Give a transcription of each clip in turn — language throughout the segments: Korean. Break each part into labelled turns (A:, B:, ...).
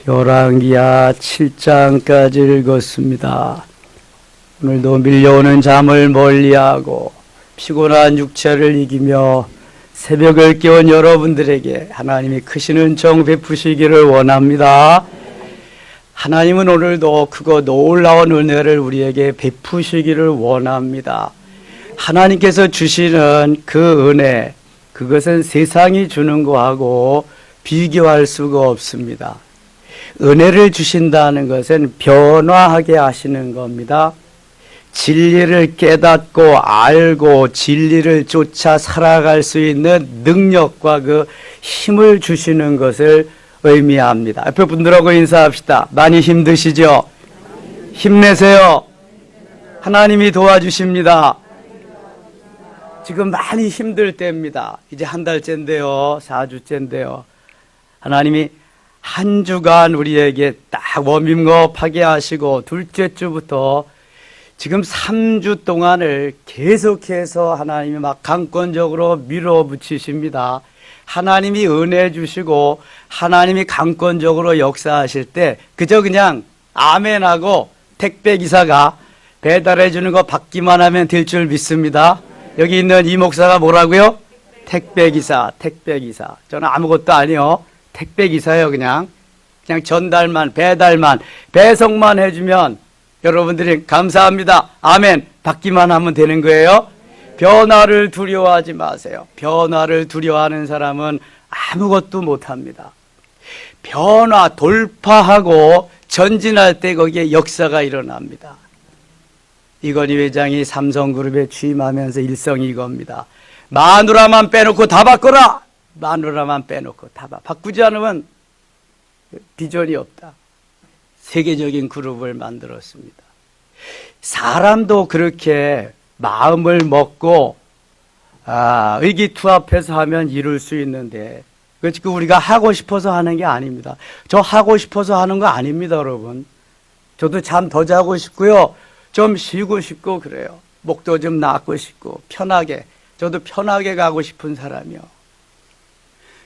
A: 열왕기하 7장까지 읽었습니다. 오늘도 밀려오는 잠을 멀리하고 피곤한 육체를 이기며 새벽을 깨운 여러분들에게 하나님이 크신 은총 베푸시기를 원합니다. 하나님은 오늘도 크고 놀라운 은혜를 우리에게 베푸시기를 원합니다. 하나님께서 주시는 그 은혜, 그것은 세상이 주는 거하고 비교할 수가 없습니다. 은혜를 주신다는 것은 변화하게 하시는 겁니다. 진리를 깨닫고 알고 진리를 쫓아 살아갈 수 있는 능력과 그 힘을 주시는 것을 의미합니다. 옆에 분들하고 인사합시다. 많이 힘드시죠? 힘내세요. 하나님이 도와주십니다. 지금 많이 힘들 때입니다. 이제 한 달째인데요. 4주째인데요. 하나님이 한 주간 우리에게 딱 워밍업하게 하시고 둘째 주부터 지금 3주 동안을 계속해서 하나님이 막 강권적으로 밀어붙이십니다. 하나님이 은혜 주시고 하나님이 강권적으로 역사하실 때 그저 그냥 아멘하고 택배기사가 배달해 주는 거 받기만 하면 될 줄 믿습니다. 여기 있는 이 목사가 뭐라고요? 택배기사. 저는 아무것도 아니요. 택배기사예요. 그냥 전달만, 배달만, 배송만 해주면 여러분들이 감사합니다. 아멘. 받기만 하면 되는 거예요. 변화를 두려워하지 마세요. 변화를 두려워하는 사람은 아무것도 못합니다. 변화, 돌파하고 전진할 때 거기에 역사가 일어납니다. 이건희 회장이 삼성그룹에 취임하면서 일성이 이겁니다. 마누라만 빼놓고 다 바꿔라. 마누라만 빼놓고 다 바꾸지 않으면 비전이 없다. 세계적인 그룹을 만들었습니다. 사람도 그렇게 마음을 먹고 의기투합해서 하면 이룰 수 있는데 그 우리가 하고 싶어서 하는 게 아닙니다. 저 하고 싶어서 하는 거 아닙니다, 여러분. 저도 잠 더 자고 싶고요. 좀 쉬고 싶고 그래요. 목도 좀 낫고 싶고 편하게. 저도 편하게 가고 싶은 사람이요.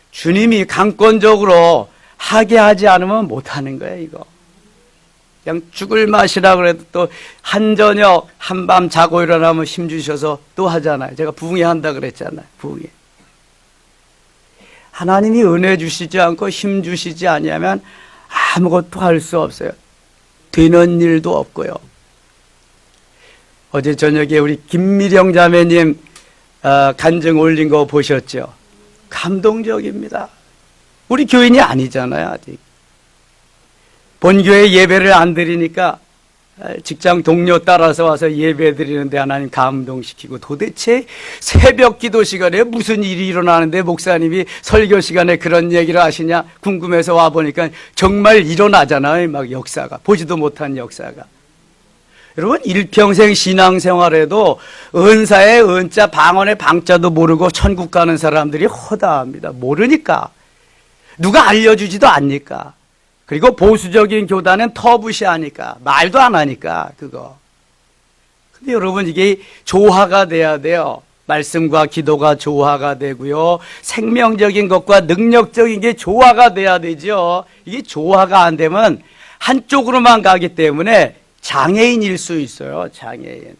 A: 주님이 강권적으로 하게 하지 않으면 못하는 거예요, 이거. 그냥 죽을 맛이라 그래도 또 한저녁 한밤 자고 일어나면 힘 주셔서 또 하잖아요. 제가 부흥회 한다 그랬잖아요. 부흥회. 하나님이 은혜 주시지 않고 힘 주시지 아니하면 아무것도 할 수 없어요. 되는 일도 없고요. 어제 저녁에 우리 김미령 자매님 간증 올린 거 보셨죠? 감동적입니다. 우리 교인이 아니잖아요, 아직. 본교회 예배를 안 드리니까 직장 동료 따라서 와서 예배 드리는데 하나님 감동시키고 도대체 새벽 기도 시간에 무슨 일이 일어나는데 목사님이 설교 시간에 그런 얘기를 하시냐 궁금해서 와보니까 정말 일어나잖아요. 막 역사가. 보지도 못한 역사가. 여러분 일평생 신앙생활에도 은사의 은자 방언의 방자도 모르고 천국 가는 사람들이 허다합니다. 모르니까. 누가 알려주지도 않으니까. 그리고 보수적인 교단은 터부시하니까 말도 안 하니까 그거. 근데 여러분 이게 조화가 돼야 돼요. 말씀과 기도가 조화가 되고요. 생명적인 것과 능력적인 게 조화가 돼야 되죠. 이게 조화가 안 되면 한쪽으로만 가기 때문에 장애인일 수 있어요. 장애인.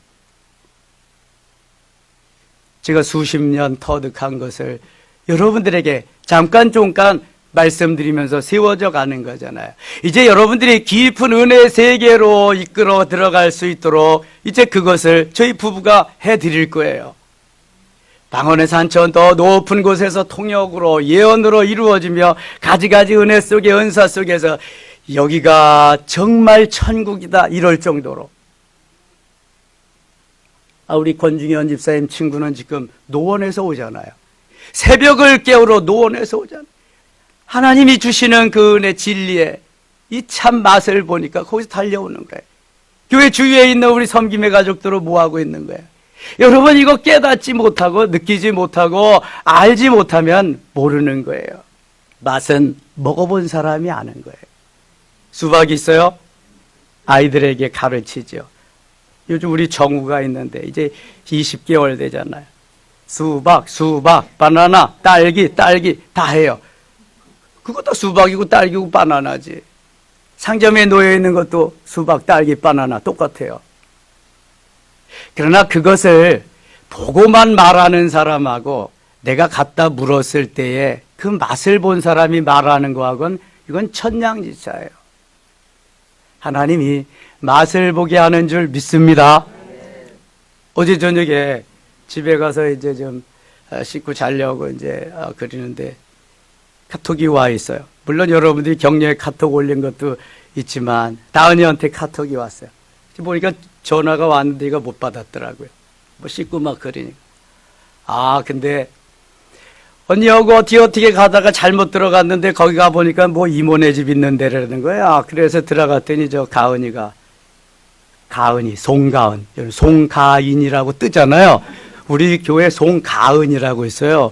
A: 제가 수십 년 터득한 것을 여러분들에게 잠깐 말씀드리면서 세워져 가는 거잖아요. 이제 여러분들이 깊은 은혜의 세계로 이끌어 들어갈 수 있도록 이제 그것을 저희 부부가 해드릴 거예요. 방언의 산천 더 높은 곳에서 통역으로 예언으로 이루어지며 가지가지 은혜 속에 은사 속에서 여기가 정말 천국이다 이럴 정도로. 우리 권중현 집사님 친구는 지금 노원에서 오잖아요. 새벽을 깨우러 노원에서 오잖아요. 하나님이 주시는 그 은혜 진리에 이 참 맛을 보니까 거기서 달려오는 거예요. 교회 주위에 있는 우리 섬김의 가족들은 뭐하고 있는 거예요? 여러분 이거 깨닫지 못하고 느끼지 못하고 알지 못하면 모르는 거예요. 맛은 먹어본 사람이 아는 거예요. 수박 있어요? 아이들에게 가르치죠. 요즘 우리 정우가 있는데 이제 20개월 되잖아요. 수박, 바나나, 딸기 다 해요. 그것도 수박이고 딸기고 바나나지. 상점에 놓여 있는 것도 수박, 딸기, 바나나 똑같아요. 그러나 그것을 보고만 말하는 사람하고 내가 갖다 물었을 때에 그 맛을 본 사람이 말하는 거하고는 이건 천냥지차예요. 하나님이 맛을 보게 하는 줄 믿습니다. 어제 저녁에 집에 가서 이제 좀 씻고 자려고 이제 그러는데 카톡이 와 있어요. 물론 여러분들이 격려에 카톡 올린 것도 있지만 다은이한테 카톡이 왔어요. 보니까 전화가 왔는데 이거 못 받았더라고요. 뭐 씻고 막 그러니까. 근데 언니하고 어떻게 가다가 잘못 들어갔는데 거기 가보니까 뭐 이모네 집 있는 데라는 거야. 그래서 들어갔더니 저 송가은, 송가인이라고 뜨잖아요. 우리 교회 송가은이라고 있어요.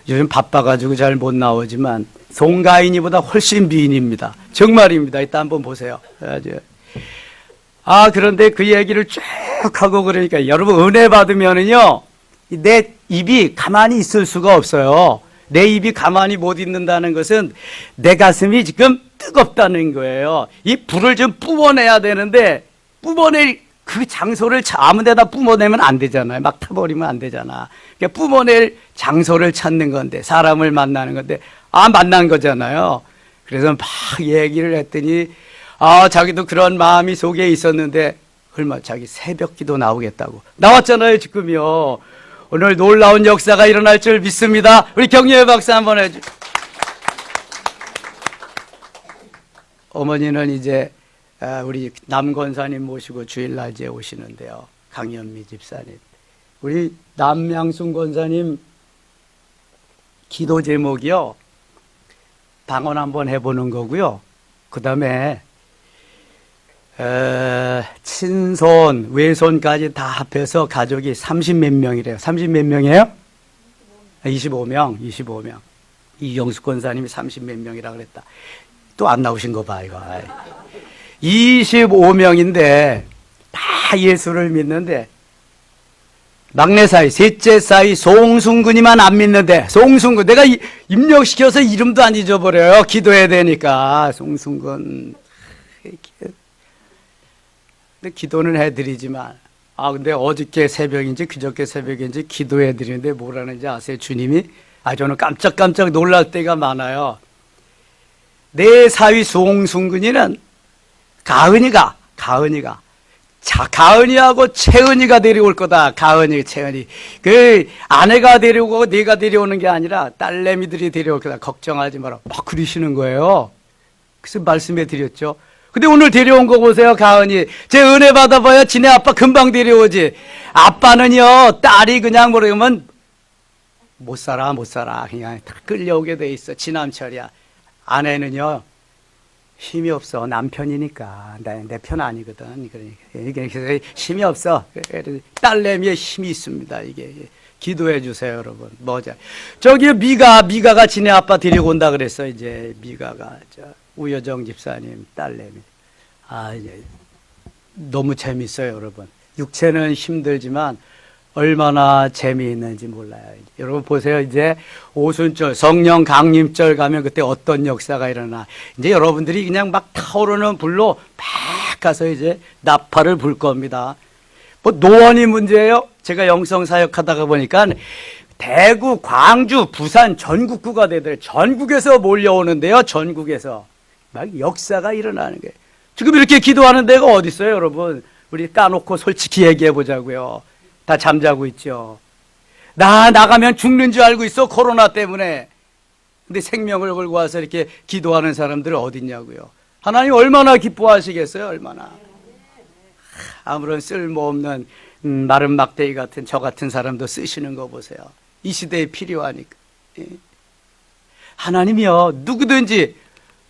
A: 요즘 바빠가지고 잘 못 나오지만 송가인이보다 훨씬 미인입니다. 정말입니다. 이따 한번 보세요. 그런데 그 얘기를 쭉 하고 그러니까 여러분 은혜 받으면은요 내 입이 가만히 있을 수가 없어요. 내 입이 가만히 못 있는다는 것은 내 가슴이 지금 뜨겁다는 거예요. 이 불을 좀 뿜어내야 되는데 뿜어낼 그 장소를 아무 데다 뿜어내면 안 되잖아요. 막 타버리면 안 되잖아. 그러니까 뿜어낼 장소를 찾는 건데 사람을 만나는 건데 만난 거잖아요. 그래서 막 얘기를 했더니 자기도 그런 마음이 속에 있었는데 얼마 자기 새벽기도 나오겠다고 나왔잖아요. 지금요. 오늘 놀라운 역사가 일어날 줄 믿습니다. 우리 격려의 박수 한번 해줘. 어머니는 이제 우리 남 권사님 모시고 주일날제 오시는데요. 강현미 집사님. 우리 남양순 권사님 기도 제목이요. 방언 한번 해보는 거고요. 그 다음에 친손, 외손까지 다 합해서 가족이 30몇 명이래요. 30몇 명이에요? 25명. 이영수 권사님이 30몇 명이라 그랬다. 또 안 나오신 거 봐, 이거. 25명인데 다 예수를 믿는데 막내 사이, 셋째 사이 송순근이만 안 믿는데 송순근 내가 입력시켜서 이름도 안 잊어버려요. 기도해야 되니까 송순근. 근데 기도는 해드리지만 근데 어저께 새벽인지 그저께 새벽인지 기도해드리는데 뭐라는지 아세요? 주님이 저는 깜짝깜짝 놀랄 때가 많아요. 내 사위 송순근이는 가은이가 가은이하고 채은이가 데려올 거다. 가은이, 채은이. 그 아내가 데려오고 내가 데려오는 게 아니라 딸내미들이 데려올 거다. 걱정하지 마라. 막 그러시는 거예요. 그래서 말씀해 드렸죠. 근데 오늘 데려온 거 보세요. 가은이. 제 은혜 받아봐야 지네 아빠 금방 데려오지. 아빠는요 딸이 그냥 모르면 못 살아. 그냥 다 끌려오게 돼 있어. 지남철이야. 아내는요 힘이 없어. 남편이니까. 내 편 아니거든. 그러니까 힘이 없어. 딸내미의 힘이 있습니다. 이게 기도해 주세요, 여러분. 뭐자. 저기 미가가 지네 아빠 데리고 온다 그랬어. 이제 미가가 우여정 집사님 딸내미. 이제 너무 재밌어요, 여러분. 육체는 힘들지만 얼마나 재미있는지 몰라요. 여러분 보세요. 이제 오순절 성령 강림절 가면 그때 어떤 역사가 일어나. 이제 여러분들이 그냥 막 타오르는 불로 막 가서 이제 나팔을 불 겁니다. 뭐 노원이 문제예요. 제가 영성 사역하다가 보니까 대구, 광주, 부산 전국구가 되더라고요. 전국에서 몰려오는데요. 전국에서 막 역사가 일어나는 거예요. 지금 이렇게 기도하는 데가 어디 있어요, 여러분? 우리 까놓고 솔직히 얘기해 보자고요. 다 잠자고 있죠. 나가면 죽는 줄 알고 있어, 코로나 때문에. 근데 생명을 걸고 와서 이렇게 기도하는 사람들은 어디 있냐고요. 하나님 얼마나 기뻐하시겠어요, 얼마나. 아무런 쓸모없는 마른 막대기 같은 저 같은 사람도 쓰시는 거 보세요. 이 시대에 필요하니까. 하나님이요 누구든지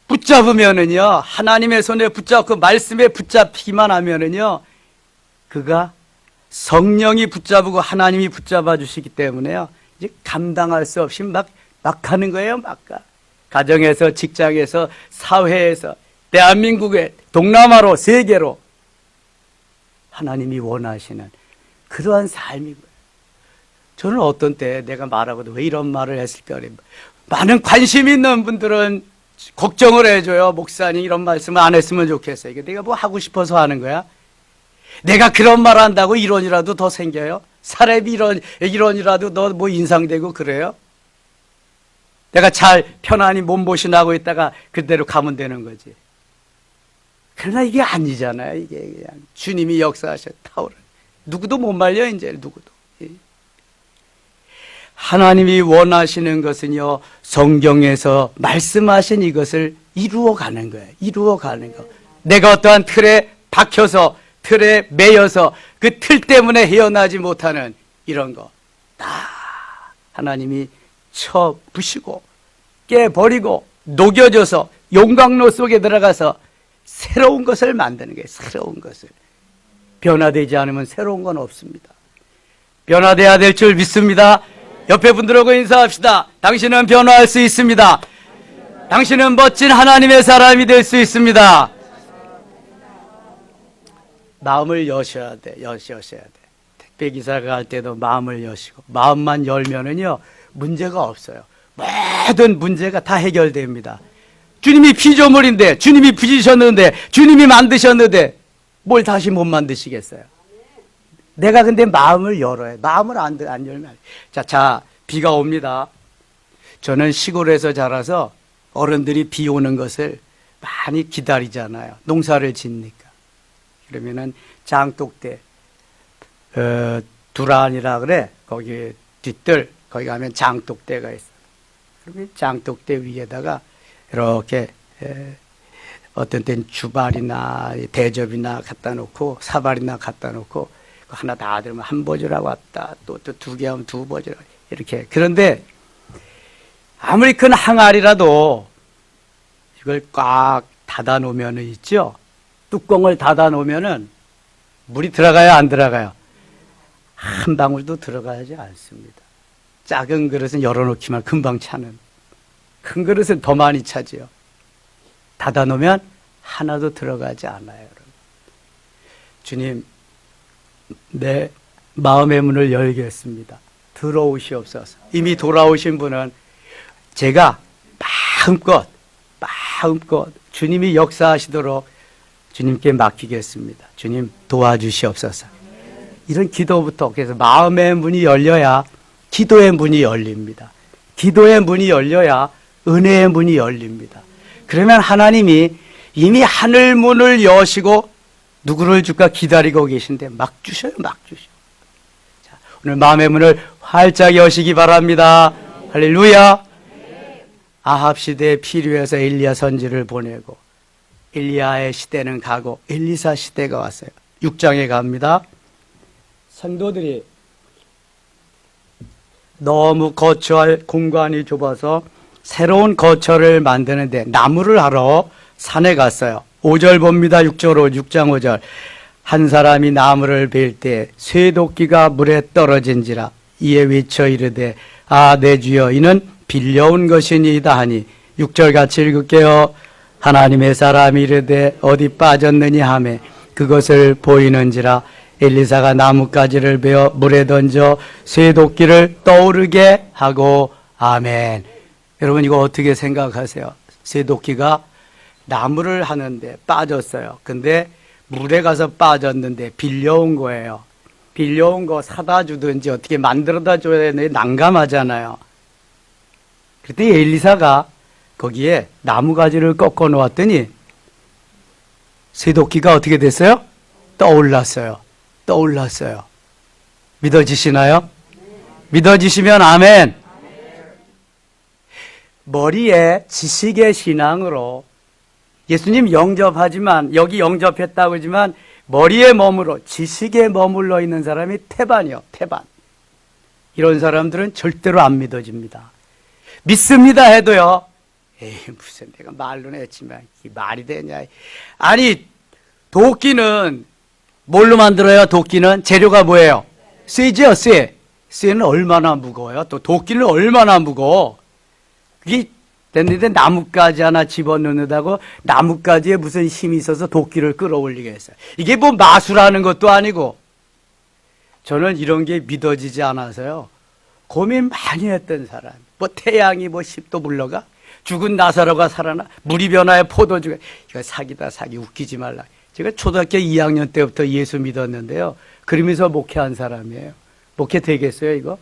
A: 붙잡으면은요, 하나님의 손에 붙잡고 말씀에 붙잡히기만 하면은요, 그가 성령이 붙잡고 하나님이 붙잡아 주시기 때문에요, 이제 감당할 수 없이 막 하는 거예요, 막. 가정에서, 직장에서, 사회에서, 대한민국에, 동남아로, 세계로 하나님이 원하시는 그러한 삶이고요. 저는 어떤 때 내가 말하고도 왜 이런 말을 했을까? 많은 관심 있는 분들은 걱정을 해줘요. 목사님 이런 말씀을 안 했으면 좋겠어요. 이게 내가 뭐 하고 싶어서 하는 거야? 내가 그런 말 한다고 1원이라도 더 생겨요? 사람이 1원이라도 너 뭐 인상되고 그래요? 내가 잘 편안히 몸보신하고 있다가 그대로 가면 되는 거지. 그러나 이게 아니잖아요. 이게 그냥 주님이 역사하셔 타오르. 누구도 못 말려 이제 누구도. 하나님이 원하시는 것은요, 성경에서 말씀하신 이것을 이루어가는 거예요. 이루어가는 거. 내가 어떠한 틀에 박혀서 틀에 매여서 그 틀 때문에 헤어나지 못하는 이런 거 다 하나님이 쳐 부시고 깨버리고 녹여져서 용광로 속에 들어가서 새로운 것을 만드는 거예요. 새로운 것을. 변화되지 않으면 새로운 건 없습니다. 변화돼야 될 줄 믿습니다. 옆에 분들하고 인사합시다. 당신은 변화할 수 있습니다. 당신은 멋진 하나님의 사람이 될 수 있습니다. 마음을 여셔야 돼. 여셔야 돼. 택배기사가 갈 때도 마음을 여시고, 마음만 열면은요 문제가 없어요. 모든 문제가 다 해결됩니다. 주님이 피조물인데, 주님이 부지셨는데, 주님이 만드셨는데 뭘 다시 못 만드시겠어요? 내가 근데 마음을 열어야 해. 마음을 안 열면. 자, 비가 옵니다. 저는 시골에서 자라서 어른들이 비 오는 것을 많이 기다리잖아요. 농사를 짓니까. 그러면은 장독대, 두란이라 그래. 거기 뒤뜰, 거기 가면 장독대가 있어. 그러면 장독대 위에다가 이렇게 어떤 때는 주발이나 대접이나 갖다 놓고 사발이나 갖다 놓고 하나 다 들면 한 보조라고 왔다. 또 두 개 하면 두 보조라. 이렇게. 그런데 아무리 큰 항아리라도 이걸 꽉 닫아 놓으면은 있죠. 뚜껑을 닫아 놓으면은 물이 들어가요, 안 들어가요? 한 방울도 들어가지 않습니다. 작은 그릇은 열어놓기만 금방 차는. 큰 그릇은 더 많이 차지요. 닫아 놓으면 하나도 들어가지 않아요, 여러분. 주님, 내 마음의 문을 열겠습니다. 들어오시옵소서. 이미 돌아오신 분은 제가 마음껏 주님이 역사하시도록 주님께 맡기겠습니다. 주님 도와주시옵소서. 이런 기도부터, 그래서 마음의 문이 열려야 기도의 문이 열립니다. 기도의 문이 열려야 은혜의 문이 열립니다. 그러면 하나님이 이미 하늘 문을 여시고 누구를 줄까 기다리고 계신데 막 주셔요, 막 주셔. 자, 오늘 마음의 문을 활짝 여시기 바랍니다. 할렐루야. 아합 시대에 필요해서 엘리야 선지를 보내고 엘리야의 시대는 가고 엘리사 시대가 왔어요. 6장에 갑니다. 성도들이 너무 거처할 공간이 좁아서 새로운 거처를 만드는데 나무를 하러 산에 갔어요. 5절 봅니다. 6장 5절. 한 사람이 나무를 벨 때 쇠도끼가 물에 떨어진지라 이에 외쳐 이르되 아 내 주여 이는 빌려온 것이니이다 하니 6절 같이 읽을게요. 하나님의 사람이 이르되 어디 빠졌느냐 하매 그것을 보이는지라 엘리사가 나뭇가지를 베어 물에 던져 쇠도끼를 떠오르게 하고 아멘. 여러분 이거 어떻게 생각하세요? 쇠도끼가 나무를 하는데 빠졌어요. 근데 물에 가서 빠졌는데 빌려온 거예요. 빌려온 거 사다 주든지 어떻게 만들어다 줘야 되는데 난감하잖아요. 그때 엘리사가 거기에 나무가지를 꺾어 놓았더니 쇠도끼가 어떻게 됐어요? 떠올랐어요. 믿어지시나요? 믿어지시면 아멘. 머리에 지식의 신앙으로 예수님 영접하지만 여기 영접했다고 하지만 머리에 머물러 지식에 머물러 있는 사람이 태반이요. 태반. 이런 사람들은 절대로 안 믿어집니다. 믿습니다 해도요. 에이 무슨 내가 말로는 했지만 이 말이 되냐. 아니 도끼는 뭘로 만들어요? 도끼는 재료가 뭐예요? 쇠죠. 쇠는 얼마나 무거워요? 또 도끼는 얼마나 무거워? 그게 됐는데 나뭇가지 하나 집어넣는다고 나뭇가지에 무슨 힘이 있어서 도끼를 끌어올리겠어요. 이게 뭐 마술하는 것도 아니고. 저는 이런 게 믿어지지 않아서요 고민 많이 했던 사람. 뭐 태양이 뭐 10도 물러가? 죽은 나사로가 살아나, 물이 변화에 포도주가. 이거 사기다, 사기. 웃기지 말라. 제가 초등학교 2학년 때부터 예수 믿었는데요, 그러면서 목회한 사람이에요. 목회 되겠어요 이거?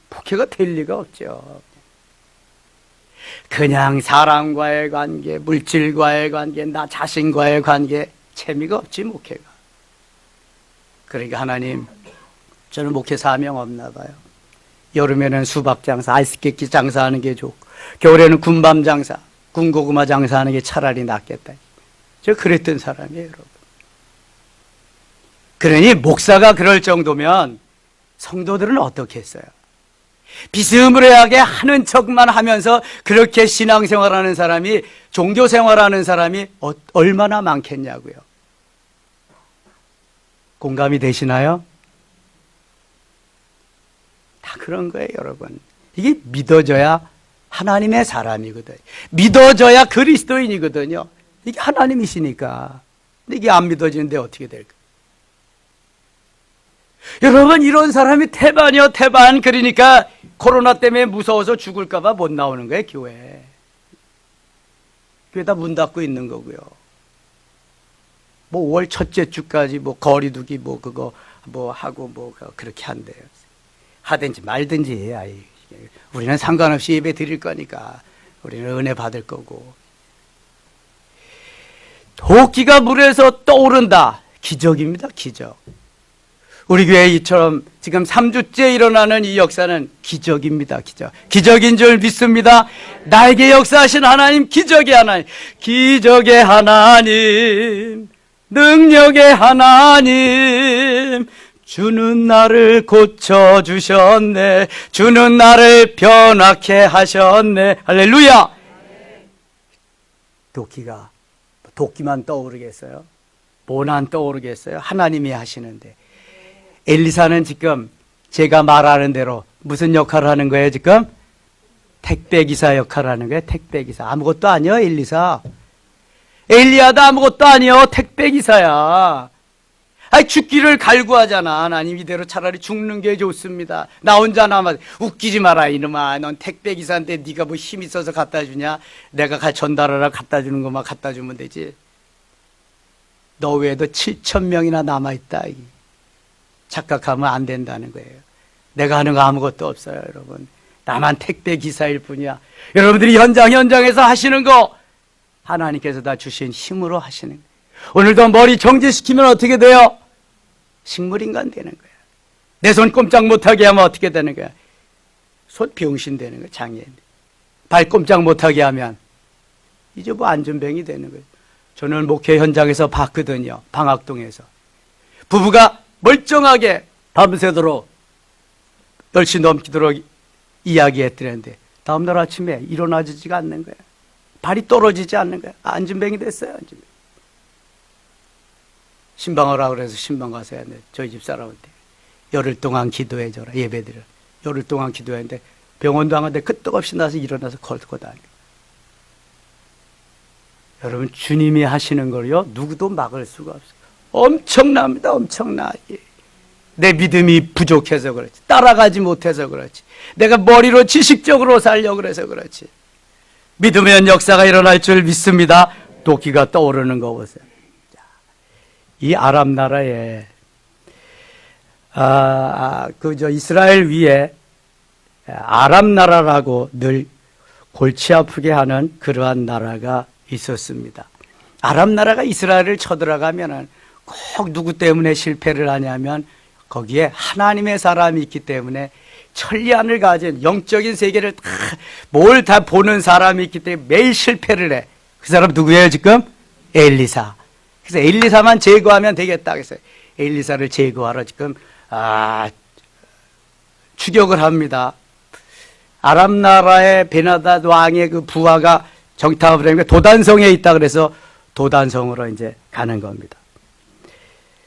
A: 목회가 될 리가 없죠. 그냥 사람과의 관계, 물질과의 관계, 나 자신과의 관계, 재미가 없지 목회가. 그러니까 하나님, 저는 목회 사명 없나 봐요. 여름에는 수박 장사, 아이스케이크 장사하는 게 좋고, 겨울에는 군밤 장사, 군고구마 장사하는 게 차라리 낫겠다. 저 그랬던 사람이에요, 여러분. 그러니 목사가 그럴 정도면 성도들은 어떻게 했어요? 비스무리하게 하는 척만 하면서 그렇게 신앙생활하는 사람이, 종교생활하는 사람이 얼마나 많겠냐고요. 공감이 되시나요? 다 그런 거예요, 여러분. 이게 믿어져야 하나님의 사람이거든요. 믿어져야 그리스도인이거든요. 이게 하나님이시니까. 근데 이게 안 믿어지는데 어떻게 될까? 여러분, 이런 사람이 태반이요, 태반. 그러니까 코로나 때문에 무서워서 죽을까봐 못 나오는 거예요, 교회. 교회 다 문 닫고 있는 거고요. 뭐 5월 첫째 주까지 뭐 거리두기 뭐 그거 뭐 하고 뭐 그렇게 한대요. 하든지 말든지. 아이, 우리는 상관없이 예배 드릴 거니까. 우리는 은혜 받을 거고. 도끼가 물에서 떠오른다. 기적입니다, 기적. 우리 교회 이처럼 지금 3주째 일어나는 이 역사는 기적입니다, 기적. 기적인 줄 믿습니다. 나에게 역사하신 하나님, 기적의 하나님. 기적의 하나님, 능력의 하나님. 주는 나를 고쳐주셨네. 주는 나를 변화케 하셨네. 할렐루야. 도끼만 떠오르겠어요? 뭐난 떠오르겠어요? 하나님이 하시는데. 엘리사는 지금 제가 말하는 대로 무슨 역할을 하는 거예요, 지금? 택배기사 역할을 하는 거예요, 택배기사. 아무것도 아니요, 엘리사. 엘리야도 아무것도 아니요, 택배기사야. 아니, 죽기를 갈구하잖아. 하나님, 이대로 차라리 죽는 게 좋습니다. 나 혼자 남아. 웃기지 마라, 이놈아. 넌 택배기사인데 네가 뭐 힘 있어서 갖다 주냐? 내가 전달하라 갖다 주는 것만 갖다 주면 되지. 너 외에도 7,000명이나 남아있다. 착각하면 안 된다는 거예요. 내가 하는 거 아무것도 없어요, 여러분. 나만 택배기사일 뿐이야. 여러분들이 현장에서 하시는 거 하나님께서 다 주신 힘으로 하시는 거예요. 오늘도 머리 정지시키면 어떻게 돼요? 식물인간 되는 거야. 내 손 꼼짝 못하게 하면 어떻게 되는 거야? 손 병신 되는 거야, 장애인. 발 꼼짝 못하게 하면 이제 뭐 안전병이 되는 거예요. 저는 목회 현장에서 봤거든요, 방학동에서. 부부가 멀쩡하게 밤새도록 10시 넘기도록 이야기했더랬는데 다음날 아침에 일어나지가 않는 거야. 발이 떨어지지 않는 거야. 안전병이 됐어요, 안전병. 신방하라고 그래서 신방 가서 했는데 저희 집 사람한테 열흘 동안 기도해줘라, 예배드려. 열흘 동안 기도했는데 병원도 안 갔는데 끄떡없이 나서 일어나서 걸고 다녀. 여러분, 주님이 하시는 걸요, 누구도 막을 수가 없어요. 엄청납니다, 엄청나. 내 믿음이 부족해서 그렇지. 따라가지 못해서 그렇지. 내가 머리로 지식적으로 살려고 그래서 그렇지. 믿으면 역사가 일어날 줄 믿습니다. 도끼가 떠오르는 거 보세요. 이 아랍 나라에 이스라엘 위에 아랍 나라라고 늘 골치 아프게 하는 그러한 나라가 있었습니다. 아랍 나라가 이스라엘을 쳐들어가면은 꼭 누구 때문에 실패를 하냐면 거기에 하나님의 사람이 있기 때문에 천리안을 가진 영적인 세계를 뭘 다 보는 사람이 있기 때문에 매일 실패를 해. 그 사람 누구예요, 지금? 엘리사. 그래서 엘리사만 제거하면 되겠다. 그래서 엘리사를 제거하러 지금 추격을 합니다. 아랍 나라의 베나닷 왕의 그 부하가 정탐을 하니까 도단성에 있다 그래서 도단성으로 이제 가는 겁니다.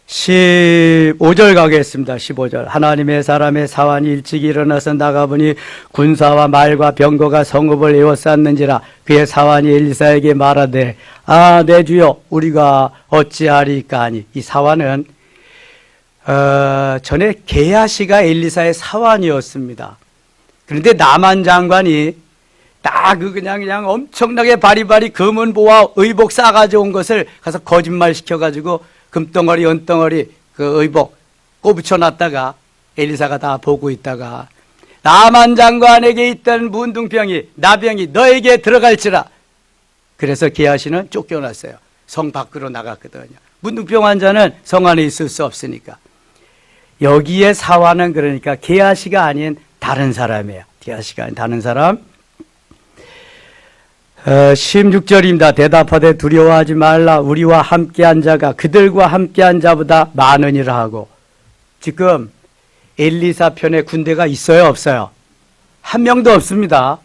A: 15절 가겠습니다. 15절. 하나님의 사람의 사환이 일찍 일어나서 나가보니 군사와 말과 병거가 성읍을 에워쌌는지라. 그의 사환이 엘리사에게 말하되, 내 주여, 우리가 어찌하리까 하니. 이 사환은 전에 게하시가 엘리사의 사환이었습니다. 그런데 나만 장관이 딱 그냥 엄청나게 바리바리 금은 보화 의복 싸가지고 온 것을 가서 거짓말 시켜가지고 금덩어리 은덩어리 그 의복 꼽붙여 놨다가 엘리사가 다 보고 있다가 나만 장관에게 있던 문둥병이 나병이 너에게 들어갈지라. 그래서 게하시는 쫓겨났어요. 성 밖으로 나갔거든요. 문둥병 환자는 성 안에 있을 수 없으니까. 여기에 사화는 그러니까 게하시가 아닌 다른 사람이에요. 게하시가 아닌 다른 사람. 16절입니다. 대답하되 두려워하지 말라. 우리와 함께한 자가 그들과 함께한 자보다 많으니라 하고. 지금 엘리사 편에 군대가 있어요, 없어요? 한 명도 없습니다.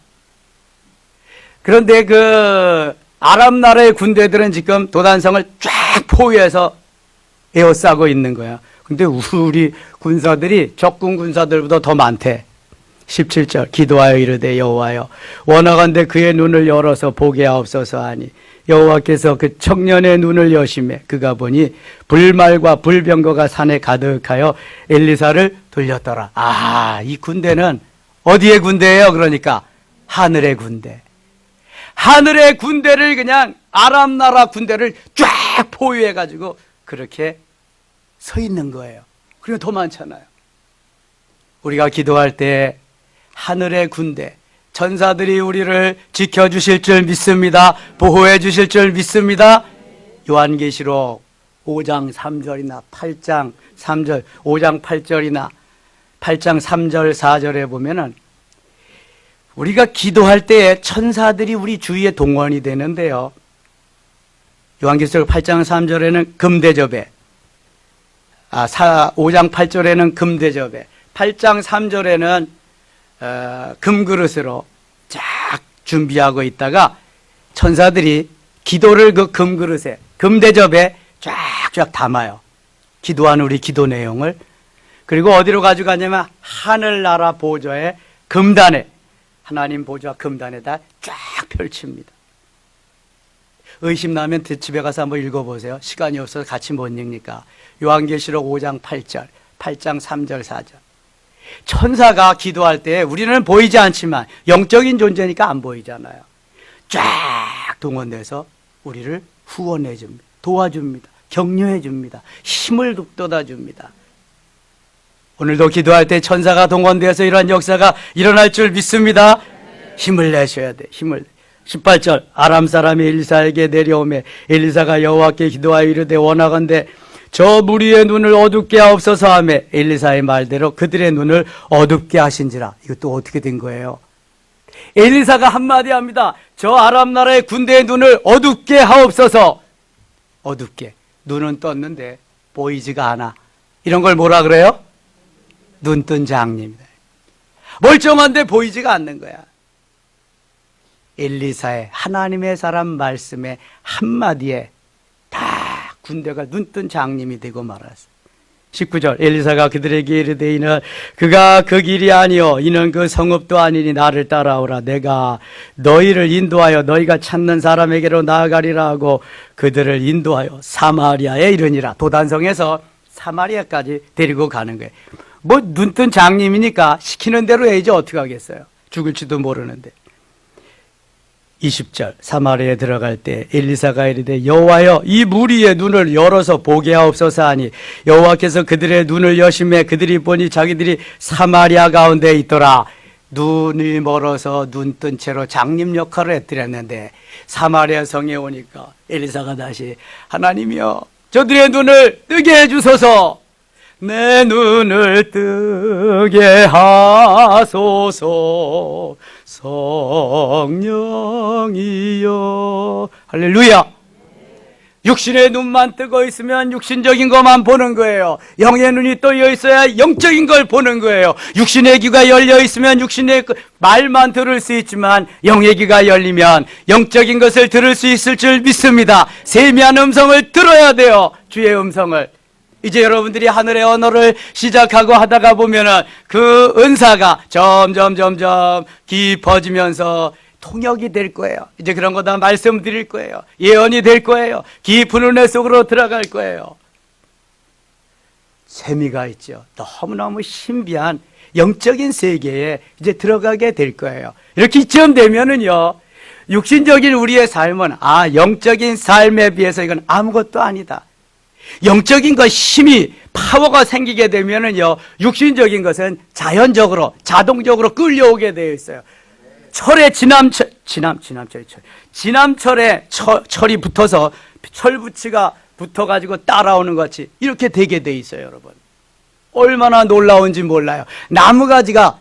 A: 그런데 그 아람 나라의 군대들은 지금 도단성을 쫙 포위해서 에워싸고 있는 거야. 근데 우리 군사들이 적군 군사들보다 더 많대. 17절 기도하여 이르되 여호와여 원하건대 그의 눈을 열어서 보게 하옵소서 하니 여호와께서 그 청년의 눈을 여심해 그가 보니 불말과 불병거가 산에 가득하여 엘리사를 돌렸더라. 아, 이 군대는 어디의 군대예요? 그러니까 하늘의 군대. 하늘의 군대를 그냥 아람 나라 군대를 쫙 포위해 가지고 그렇게 서 있는 거예요. 그리고 더 많잖아요. 우리가 기도할 때 하늘의 군대, 천사들이 우리를 지켜주실 줄 믿습니다. 보호해 주실 줄 믿습니다. 요한계시록 5장 3절이나 8장 3절, 5장 8절이나 8장 3절 4절에 보면은 우리가 기도할 때에 천사들이 우리 주위에 동원이 되는데요. 요한계시록 8장 3절에는 금대접에, 5장 8절에는 금대접에, 8장 3절에는 금그릇으로 쫙 준비하고 있다가 천사들이 기도를 그 금그릇에, 금대접에 쫙쫙 담아요. 기도하는 우리 기도 내용을. 그리고 어디로 가져가냐면 하늘나라 보좌의 금단에, 하나님 보좌 금단에다 쫙 펼칩니다. 의심나면 집에 가서 한번 읽어보세요. 시간이 없어서 같이 못 읽으니까. 요한계시록 5장 8절, 8장 3절 4절. 천사가 기도할 때 우리는 보이지 않지만 영적인 존재니까 안 보이잖아요. 쫙 동원돼서 우리를 후원해 줍니다. 도와줍니다. 격려해 줍니다. 힘을 북돋아 줍니다. 오늘도 기도할 때 천사가 동원되어서 이러한 역사가 일어날 줄 믿습니다. 힘을 내셔야 돼. 힘을. 18절 아람 사람이 엘리사에게 내려오매 엘리사가 여호와께 기도하여 이르되 원하건대 저 무리의 눈을 어둡게 하옵소서 하며 엘리사의 말대로 그들의 눈을 어둡게 하신지라. 이것도 어떻게 된 거예요? 엘리사가 한마디 합니다. 저 아람 나라의 군대의 눈을 어둡게 하옵소서. 어둡게. 눈은 떴는데 보이지가 않아. 이런 걸 뭐라 그래요? 눈뜬 장님이다. 멀쩡한데 보이지가 않는 거야. 엘리사의 하나님의 사람 말씀의 한마디에 다 군대가 눈뜬 장님이 되고 말았어. 19절 엘리사가 그들에게 이르되 이는 그가 그 길이 아니요 이는 그 성읍도 아니니 나를 따라오라. 내가 너희를 인도하여 너희가 찾는 사람에게로 나아가리라 하고 그들을 인도하여 사마리아에 이르니라. 도단성에서 사마리아까지 데리고 가는 거예요. 뭐 눈뜬 장님이니까 시키는 대로 해야지 어떻게 하겠어요. 죽을지도 모르는데. 20절 사마리아에 들어갈 때 엘리사가 이르되 여호와여 이 무리의 눈을 열어서 보게 하옵소서 하니 여호와께서 그들의 눈을 여심해 그들이 보니 자기들이 사마리아 가운데 있더라. 눈이 멀어서 눈 뜬 채로 장님 역할을 했더랬는데 사마리아 성에 오니까 엘리사가 다시 하나님이여 저들의 눈을 뜨게 해주소서. 내 눈을 뜨게 하소서. 성령이여. 할렐루야. 육신의 눈만 뜨고 있으면 육신적인 것만 보는 거예요. 영의 눈이 떠여 있어야 영적인 걸 보는 거예요. 육신의 귀가 열려 있으면 육신의 말만 들을 수 있지만 영의 귀가 열리면 영적인 것을 들을 수 있을 줄 믿습니다. 세미한 음성을 들어야 돼요. 주의 음성을. 이제 여러분들이 하늘의 언어를 시작하고 하다가 보면은 그 은사가 점점 깊어지면서 통역이 될 거예요. 이제 그런 거 다 말씀드릴 거예요. 예언이 될 거예요. 깊은 은혜 속으로 들어갈 거예요. 재미가 있죠. 너무너무 신비한 영적인 세계에 이제 들어가게 될 거예요. 이렇게 이쯤 되면은요, 육신적인 우리의 삶은 영적인 삶에 비해서 이건 아무것도 아니다. 영적인 것 힘이 파워가 생기게 되면은요, 육신적인 것은 자연적으로 자동적으로 끌려오게 되어 있어요. 철에 진암철에 철이 붙어서 철붙이가 붙어가지고 따라오는 것 같이 이렇게 되게 돼 있어요, 여러분. 얼마나 놀라운지 몰라요. 나무가지가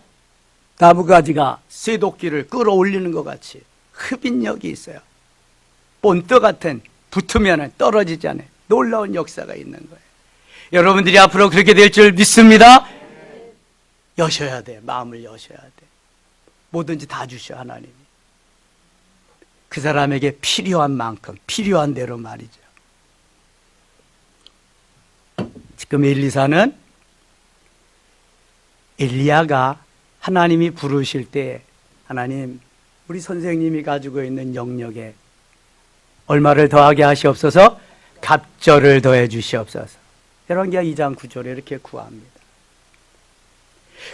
A: 쇠도끼를 끌어올리는 것 같이 흡인력이 있어요. 본떠 같은 붙으면 떨어지지 않아요. 놀라운 역사가 있는 거예요. 여러분들이 앞으로 그렇게 될 줄 믿습니다. 여셔야 돼. 마음을 여셔야 돼. 뭐든지 다 주셔, 하나님이. 그 사람에게 필요한 만큼, 필요한 대로 말이죠. 지금 엘리사는 엘리야가 하나님이 부르실 때, 하나님, 우리 선생님이 가지고 있는 영역에 얼마를 더하게 하시옵소서, 갑절을 더해 주시옵소서. 열왕기하 2장 9절에 이렇게 구합니다.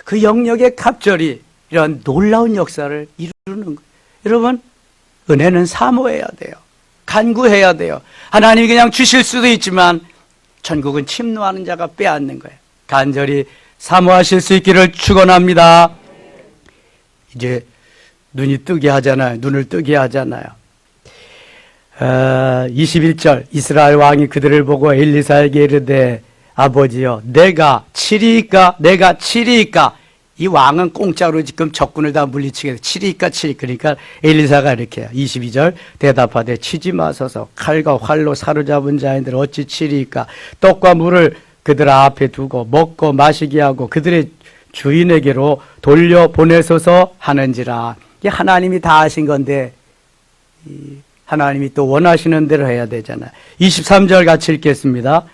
A: 그 영역의 갑절이 이런 놀라운 역사를 이루는 거예요. 여러분, 은혜는 사모해야 돼요. 간구해야 돼요. 하나님이 그냥 주실 수도 있지만 천국은 침노하는 자가 빼앗는 거예요. 간절히 사모하실 수 있기를 축원합니다. 이제 눈이 뜨게 하잖아요. 눈을 뜨게 하잖아요. 21절, 이스라엘 왕이 그들을 보고 엘리사에게 이르되, 아버지여, 내가 치리이까? 이 왕은 공짜로 지금 적군을 다 물리치게 돼. 치리이까? 그러니까 엘리사가 이렇게 해요. 22절, 대답하되, 치지 마소서. 칼과 활로 사로잡은 자인들 어찌 치리이까? 떡과 물을 그들 앞에 두고 먹고 마시게 하고 그들의 주인에게로 돌려보내소서 하는지라. 이게 하나님이 다 하신 건데, 하나님이 또 원하시는 대로 해야 되잖아요. 23절 같이 읽겠습니다.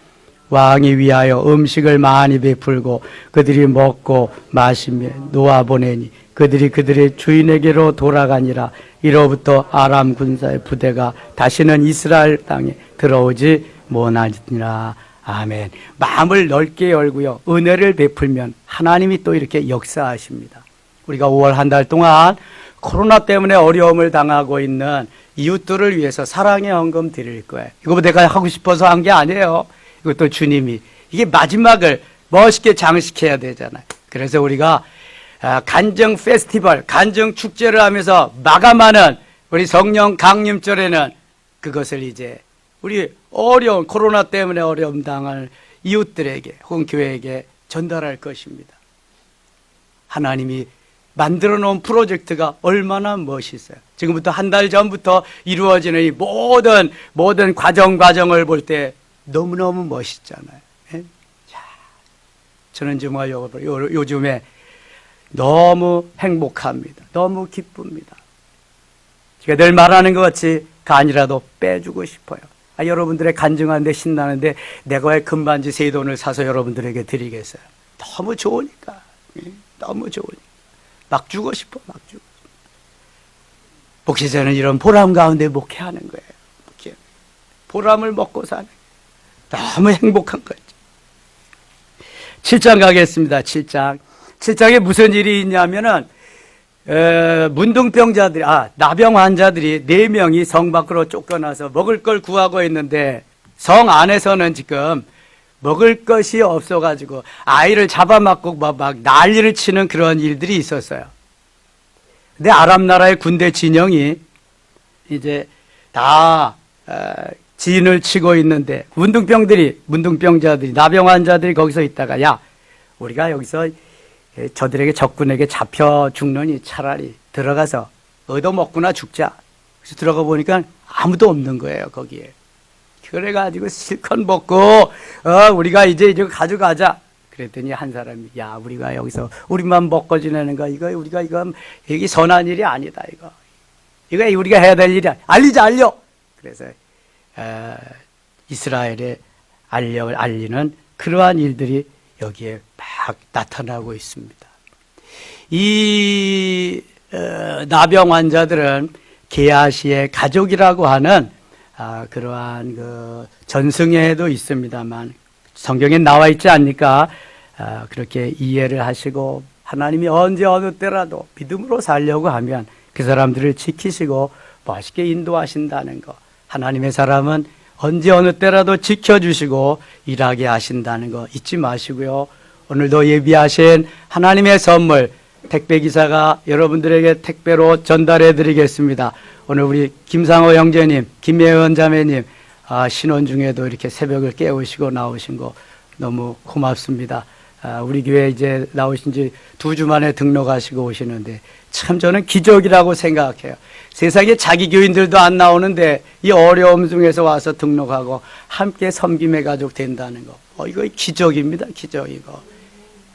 A: 왕이 위하여 음식을 많이 베풀고 그들이 먹고 마시며 놓아보내니 그들이 그들의 주인에게로 돌아가니라. 이로부터 아람 군사의 부대가 다시는 이스라엘 땅에 들어오지 못하니라. 아멘. 마음을 넓게 열고요, 은혜를 베풀면 하나님이 또 이렇게 역사하십니다. 우리가 5월 한 달 동안 코로나 때문에 어려움을 당하고 있는 이웃들을 위해서 사랑의 헌금 드릴 거예요. 이거 내가 하고 싶어서 한 게 아니에요. 이것도 주님이, 이게 마지막을 멋있게 장식해야 되잖아요. 그래서 우리가 간증 페스티벌, 간증 축제를 하면서 마감하는 우리 성령 강림절에는 그것을 이제 우리 어려운, 코로나 때문에 어려움 당할 이웃들에게 혹은 교회에게 전달할 것입니다. 하나님이 만들어 놓은 프로젝트가 얼마나 멋있어요. 지금부터 한 달 전부터 이루어지는 이 모든 과정을 볼 때 너무너무 멋있잖아요. 예? 자, 저는 정말 요즘에 너무 행복합니다. 너무 기쁩니다. 제가 늘 말하는 것 같이 간이라도 빼주고 싶어요. 여러분들의 간증하는데 신나는데 내가 왜 금반지 새 돈을 사서 여러분들에게 드리겠어요? 너무 좋으니까. 너무 좋으니까. 막 주고 싶어, 막 주고 싶어. 목회자는 이런 보람 가운데 목회하는 거예요. 보람을 먹고 사는 거예요. 너무 행복한 거죠. 7장 가겠습니다. 7장에 무슨 일이 있냐면은 문둥병자들이, 나병 환자들이 4명이 성 밖으로 쫓겨나서 먹을 걸 구하고 있는데 성 안에서는 지금 먹을 것이 없어가지고 아이를 잡아먹고 막 난리를 치는 그런 일들이 있었어요. 근데 아람 나라의 군대 진영이 이제 다 진을 치고 있는데 문둥병자들이, 나병 환자들이 거기서 있다가, 야, 우리가 여기서 저들에게, 적군에게 잡혀 죽느니 차라리 들어가서 얻어먹구나 죽자. 그래서 들어가 보니까 아무도 없는 거예요, 거기에. 그래가지고 실컷 먹고, 우리가 이제 이거 가져가자. 그랬더니 한 사람이, 야, 우리가 여기서 우리만 먹고 지내는 거, 우리가 이게 선한 일이 아니다, 이거 우리가 해야 될 일이야. 알려. 그래서, 이스라엘에 알리는 그러한 일들이 여기에 막 나타나고 있습니다. 이 나병 환자들은 게하시의 가족이라고 하는 그러한 그 전승에도 있습니다만 성경에 나와 있지 않니까 그렇게 이해를 하시고 하나님이 언제 어느 때라도 믿음으로 살려고 하면 그 사람들을 지키시고 멋있게 인도하신다는 거. 하나님의 사람은 언제 어느 때라도 지켜주시고 일하게 하신다는 거 잊지 마시고요. 오늘도 예비하신 하나님의 선물 택배기사가 여러분들에게 택배로 전달해 드리겠습니다. 오늘 우리 김상호 형제님, 김예원 자매님 신혼 중에도 이렇게 새벽을 깨우시고 나오신 거 너무 고맙습니다. 우리 교회 이제 나오신 지 2주 만에 등록하시고 오시는데 참 저는 기적이라고 생각해요. 세상에 자기 교인들도 안 나오는데 이 어려움 중에서 와서 등록하고 함께 섬김의 가족 된다는 거. 이거 기적입니다. 기적이고.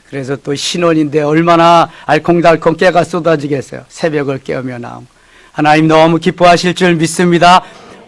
A: 그래서 또 신혼인데 얼마나 알콩달콩 깨가 쏟아지겠어요. 새벽을 깨우며 나오고. 하나님 너무 기뻐하실 줄 믿습니다.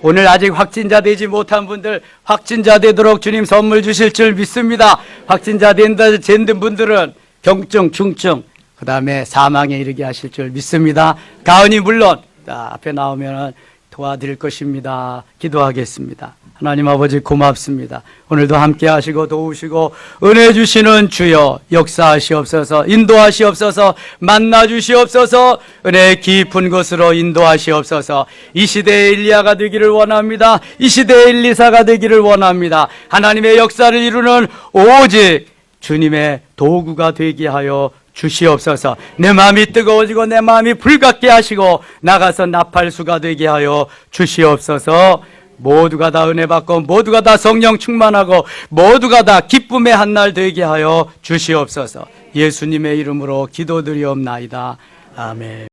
A: 오늘 아직 확진자 되지 못한 분들 확진자 되도록 주님 선물 주실 줄 믿습니다. 확진자 된 분들은 경증, 중증, 그 다음에 사망에 이르게 하실 줄 믿습니다. 가은이 물론 앞에 나오면 도와드릴 것입니다. 기도하겠습니다. 하나님 아버지 고맙습니다. 오늘도 함께 하시고 도우시고 은혜 주시는 주여 역사하시옵소서, 인도하시옵소서, 만나 주시옵소서, 은혜 깊은 곳으로 인도하시옵소서. 이 시대의 엘리야가 되기를 원합니다. 이 시대의 엘리사가 되기를 원합니다. 하나님의 역사를 이루는 오직 주님의 도구가 되게 하여 주시옵소서. 내 마음이 뜨거워지고 내 마음이 불같게 하시고 나가서 나팔수가 되게 하여 주시옵소서. 모두가 다 은혜 받고 모두가 다 성령 충만하고 모두가 다 기쁨의 한날 되게 하여 주시옵소서. 예수님의 이름으로 기도드리옵나이다. 아멘.